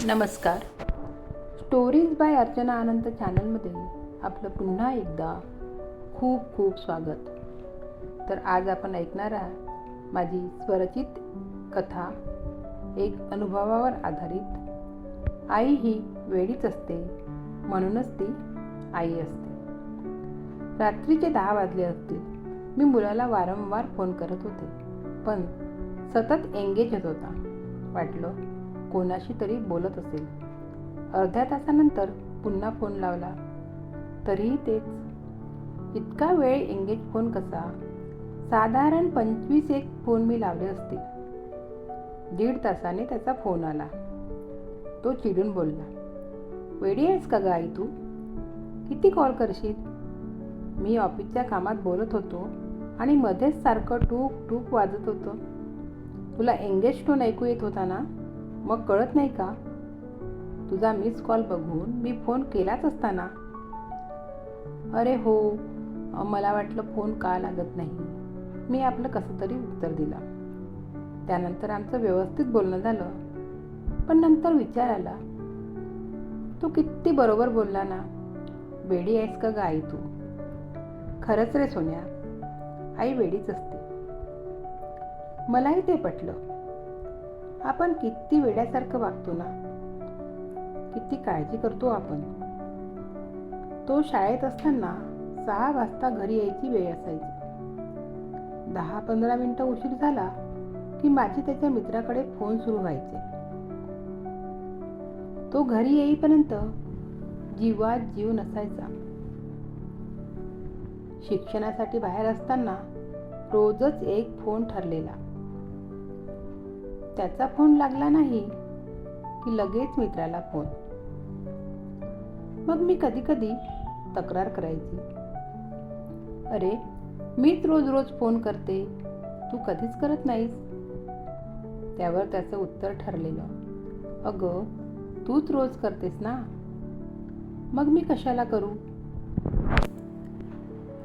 नमस्कार. Stories bye Archana अनंत चॅनलमध्ये आपलं पुन्हा एकदा खूप खूप स्वागत. तर आज आपण ऐकणार आहात माझी स्वरचित कथा, एक अनुभवावर आधारित. आई ही वेडीच असते, म्हणूनच ती आई असते. रात्रीचे 10 वाजले असतील. मी मुलाला वारंवार फोन करत होते, पण सतत एंगेज होत होता. वाटलं कोणाशी तरी बोलत असेल. अर्ध्या तासानंतर पुन्हा फोन लावला, तरीही तेच. इतका वेळ एंगेज फोन कसा? साधारण 25 फोन मी लावले असतील. 1.5 तासाने त्याचा फोन आला. तो चिडून बोलला, वेडी आहेस का ग आई तू? किती कॉल करशील? मी ऑफिसच्या कामात बोलत होतो आणि मध्येच सारखं टूक टूक वाजत होतं. तुला एंगेज टोन ऐकू येत होता ना? मग कळत नाही का? तुझा मिस कॉल बघून मी फोन केलाच असता ना. अरे हो, मला वाटलं फोन का लागत नाही. मी आपलं कसं तरी उत्तर दिला. त्यानंतर आमचं व्यवस्थित बोलणं झालं. पण नंतर विचार आला, तू किती बरोबर बोलला ना. वेडी आहेस का ग आई तू? खरंच रे सोन्या, आई वेडीच असते. मलाही ते पटलं. आपण किती वेड्यासारखं वागतो ना. किती काळजी करतो आपण. तो शाळेत असताना 6 वाजता घरी यायची वेळ असायची. 10-15 मिनिटं उशीर झाला की माझी त्याच्या मित्राकडे फोन सुरू व्हायचे. तो घरी येईपर्यंत जीवात जीव नसायचा. शिक्षणासाठी बाहेर असताना रोजच एक फोन ठरलेला. त्याचा फोन लागला नाही की लगेच मित्राला फोन. मग मी कधी कधी तक्रार करायची, अरे मीच रोज रोज फोन करते, तू कधीच करत नाहीस. त्यावर त्याचं उत्तर ठरलेलं, अगं तूच रोज करतेस ना, मग मी कशाला करू.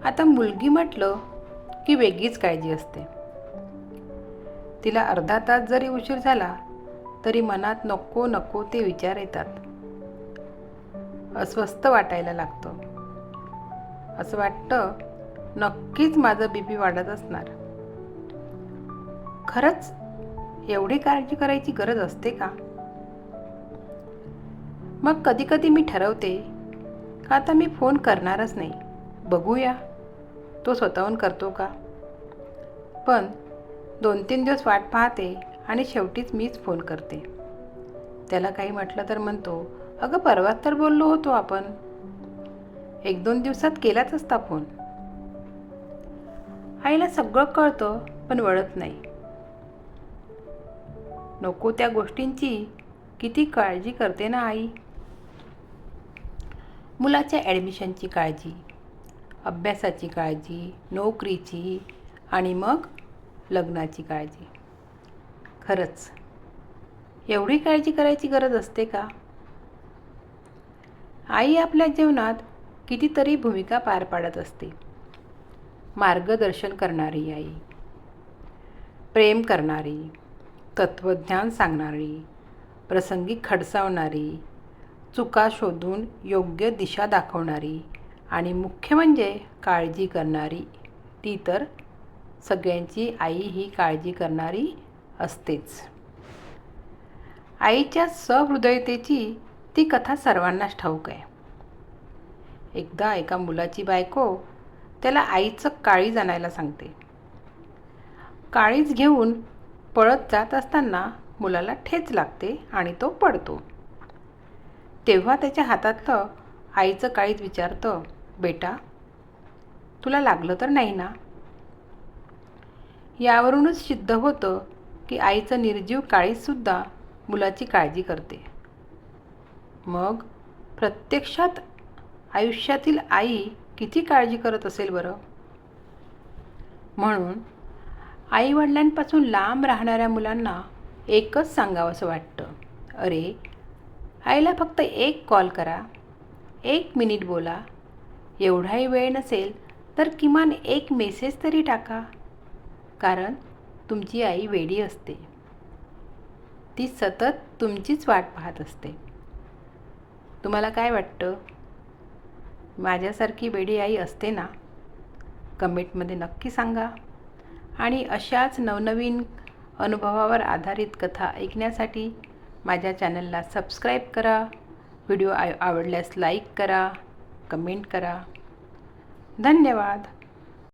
आता मुलगी म्हटलं की वेगळीच काळजी असते. तिला अर्धा तास जरी उशीर झाला तरी मनात नको नको ते विचार येतात. अस्वस्थ वाटायला लागतं. असं वाटतं नक्कीच माझं बीपी वाढत असणार. खरंच एवढी काळजी करायची गरज असते का? मग कधी कधी मी ठरवते का आता मी फोन करणारच नाही. बघूया तो स्वतःहून करतो का. पण 2-3 दिवस वाट पाहते आणि शेवटीच मीच फोन करते. त्याला काही म्हटलं तर म्हणतो, अगं परवाच तर बोललो होतो आपण. 1-2 दिवसात केलाच असता फोन. आईला सगळं कळतं पण वळत नाही. नको त्या गोष्टींची किती काळजी करते ना आई. मुलाच्या ॲडमिशनची काळजी, अभ्यासाची काळजी, नोकरीची आणि मग लग्नाची काळजी. खरंच एवढी काळजी करायची गरज असते का? आई आपल्या जीवनात कितीतरी भूमिका पार पाडत असते. मार्गदर्शन करणारी आई, प्रेम करणारी, तत्त्वज्ञान सांगणारी, प्रसंगी खडसावणारी, चुका शोधून योग्य दिशा दाखवणारी आणि मुख्य म्हणजे काळजी करणारी. ती तर सगळ्यांची आई ही काळजी करणारी असतेच. आईच्या सहृदयतेची ती कथा सर्वांनाच ठाऊक आहे. एकदा एका मुलाची बायको त्याला आईचं काळीज आणायला सांगते. काळीज घेऊन पळत जात असताना मुलाला ठेच लागते आणि तो पडतो. तेव्हा त्याच्या हातातलं आईचं काळीज विचारतं, बेटा तुला लागलं तर नाही ना? यावरूनच सिद्ध होतं की आईचं निर्जीव काळीजसुद्धा मुलाची काळजी करते. मग प्रत्यक्षात आयुष्यातील आई किती काळजी करत असेल बरं. म्हणून आईवडिलांपासून लांब राहणाऱ्या मुलांना एकच सांगावंसं वाटतं, अरे आईला फक्त 1 कॉल करा, 1 मिनिट बोला. एवढाही वेळ नसेल तर किमान 1 मेसेज तरी टाका. कारण तुमची आई वेडी असते. ती सतत तुमचीच वाट पाहत असते. तुम्हाला काय वाटतं? माझ्यासारखी वेडी आई असते ना? कमेंटमध्ये नक्की सांगा. आणि अशाच नवनवीन अनुभवावर आधारित कथा ऐकण्यासाठी माझ्या चॅनलला सबस्क्राईब करा. व्हिडिओ आवडल्यास लाईक करा, कमेंट करा. धन्यवाद.